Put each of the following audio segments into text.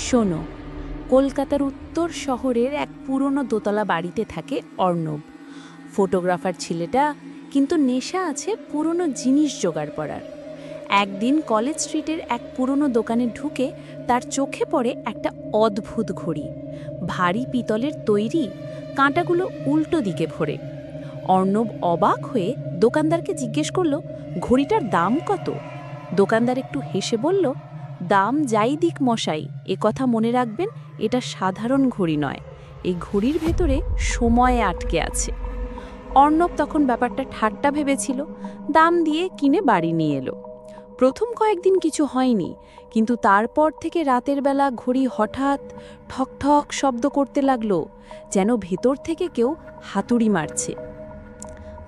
শোনো, কলকাতার উত্তর শহরের এক পুরনো দোতলা বাড়িতে থাকে অর্ণব। ফটোগ্রাফার ছেলেটা, কিন্তু নেশা আছে পুরনো জিনিস জোগাড় করার। একদিন কলেজ স্ট্রিটের এক পুরনো দোকানে ঢুকে তার চোখে পড়ে একটা অদ্ভুত ঘড়ি, ভারী পিতলের তৈরি, কাঁটাগুলো উল্টো দিকে ভরে। অর্ণব অবাক হয়ে দোকানদারকে জিজ্ঞেস করল, ঘড়িটার দাম কত? দোকানদার একটু হেসে বলল, দাম যাই দিক মশাই, এ কথা মনে রাখবেন, এটা সাধারণ ঘড়ি নয়, এই ঘড়ির ভেতরে সময় আটকে আছে। অর্ণব তখন ব্যাপারটা ঠাট্টা ভেবেছিল, দাম দিয়ে কিনে বাড়ি নিয়ে এলো। প্রথম কয়েকদিন কিছু হয়নি, কিন্তু তারপর থেকে রাতের বেলা ঘড়ি হঠাৎ ঠক ঠক শব্দ করতে লাগলো, যেন ভেতর থেকে কেউ হাতুড়ি মারছে।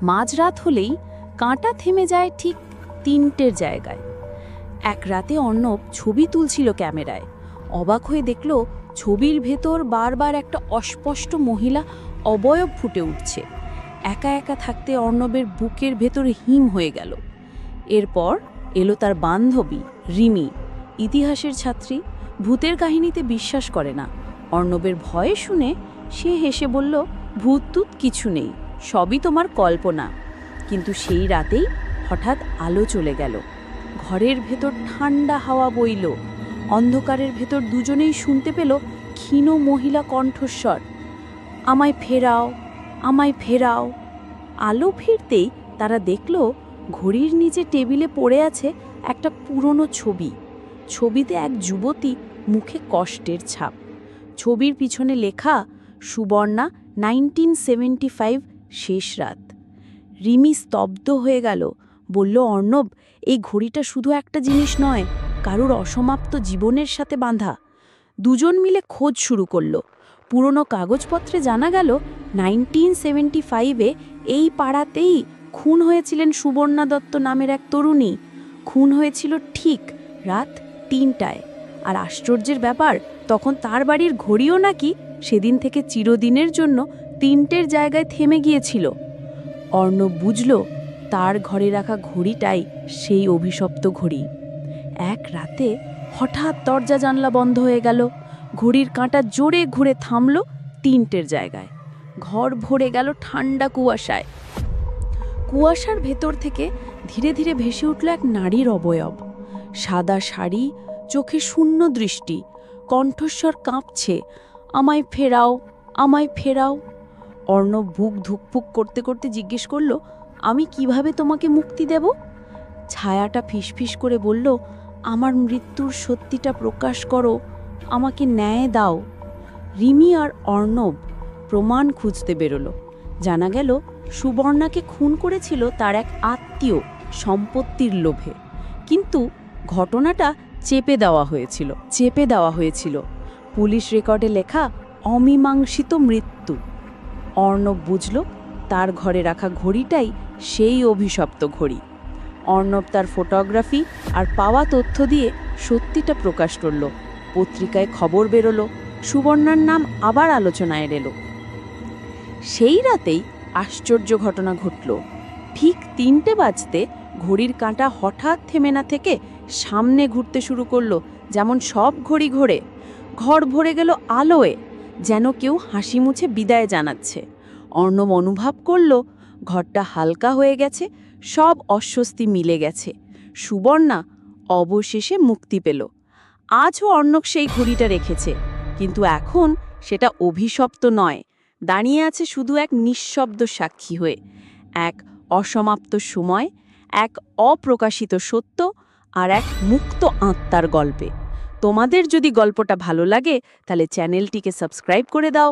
মাঝরাত হলেই কাঁটা থেমে যায় ঠিক 3টের জায়গায়। এক রাতে অর্ণব ছবি তুলছিল ক্যামেরায়, অবাক হয়ে দেখল ছবির ভেতর বারবার একটা অস্পষ্ট মহিলা অবয়ব ফুটে উঠছে। একা একা থাকতে অর্ণবের বুকের ভেতর হিম হয়ে গেল। এরপর এলো তার বান্ধবী রিমি, ইতিহাসের ছাত্রী, ভূতের কাহিনীতে বিশ্বাস করে না। অর্ণবের ভয়ে শুনে সে হেসে বলল, ভূত টুত কিছু নেই, সবই তোমার কল্পনা। কিন্তু সেই রাতেই হঠাৎ আলো চলে গেল, ঘরের ভেতর ঠান্ডা হাওয়া বইল, অন্ধকারের ভেতর দুজনেই শুনতে পেল ক্ষীণ মহিলা কণ্ঠস্বর, আমায় ফেরাও, আমায় ফেরাও। আলো ফিরতেই তারা দেখল ঘড়ির নিচে টেবিলে পড়ে আছে একটা পুরনো ছবি। ছবিতে এক যুবতী, মুখে কষ্টের ছাপ। ছবির পিছনে লেখা, সুবর্ণা, 1975, শেষ রাত। রিমি স্তব্ধ হয়ে গেল, বলল, অর্ণব, এই ঘড়িটা শুধু একটা জিনিস নয়, কারোর অসমাপ্ত জীবনের সাথে বাঁধা। দুজন মিলে খোঁজ শুরু করল। পুরনো কাগজপত্রে জানা গেল 1975-এ এই পাড়াতেই খুন হয়েছিলেন সুবর্ণা দত্ত নামের এক তরুণী। খুন হয়েছিল ঠিক রাত 3টায়। আর আশ্চর্যের ব্যাপার, তখন তার বাড়ির ঘড়িও নাকি সেদিন থেকে চিরদিনের জন্য 3টের জায়গায় থেমে গিয়েছিল। অর্ণব বুঝল তার ঘরে রাখা ঘড়িটাই সেই অভিশপ্ত ঘড়ি। এক রাতে হঠাৎ দরজা জানলা বন্ধ হয়ে গেল, ঘড়ির কাঁটা জোরে ঘুরে থামল 3টের জায়গায়। ঘর ভরে গেল ঠান্ডা কুয়াশায়। কুয়াশার ভেতর থেকে ধীরে ধীরে ভেসে উঠল এক নারীর অবয়ব, সাদা শাড়ি, চোখে শূন্য দৃষ্টি, কণ্ঠস্বর কাঁপছে, আমায় ফেরাও, আমায় ফেরাও। অর্ণব বুক ধুকপুক করতে করতে জিজ্ঞেস করল, আমি কিভাবে তোমাকে মুক্তি দেব? ছায়াটা ফিসফিস করে বলল, আমার মৃত্যুর সত্যিটা প্রকাশ করো, আমাকে ন্যায় দাও। রিমি আর অর্ণব প্রমাণ খুঁজতে বেরোলো। জানা গেল সুবর্ণাকে খুন করেছিল তার এক আত্মীয়, সম্পত্তির লোভে। কিন্তু ঘটনাটা চেপে দেওয়া হয়েছিল। পুলিশ রেকর্ডে লেখা অমীমাংসিত মৃত্যু। অর্ণব বুঝল তার ঘরে রাখা ঘড়িটাই সেই অভিশপ্ত ঘড়ি। অর্ণব তার ফটোগ্রাফি আর পাওয়া তথ্য দিয়ে সত্যিটা প্রকাশ করল। পত্রিকায় খবর বেরোলো, সুবর্ণার নাম আবার আলোচনায় এলো। সেই রাতেই আশ্চর্য ঘটনা ঘটল। ঠিক 3টে বাজতে ঘড়ির কাঁটা হঠাৎ থেমে না থেকে সামনে ঘুরতে শুরু করলো, যেমন সব ঘড়ি ঘোরে। ঘর ভরে গেল আলোয়, যেন কেউ হাসি মুছে বিদায় জানাচ্ছে। অর্ণব অনুভব করল ঘরটা হালকা হয়ে গেছে, সব অস্বস্তি মিলে গেছে। সুবর্ণা অবশেষে মুক্তি পেল। আজও অর্ণব সেই ঘড়িটা রেখেছে, কিন্তু এখন সেটা অভিশপ্ত নয়, দাঁড়িয়ে আছে শুধু এক নিঃশব্দ সাক্ষী হয়ে, এক অসমাপ্ত সময়, এক অপ্রকাশিত সত্য, আর এক মুক্ত আত্মার গল্পে। তোমাদের যদি গল্পটা ভালো লাগে, তাহলে চ্যানেলটিকে সাবস্ক্রাইব করে দাও।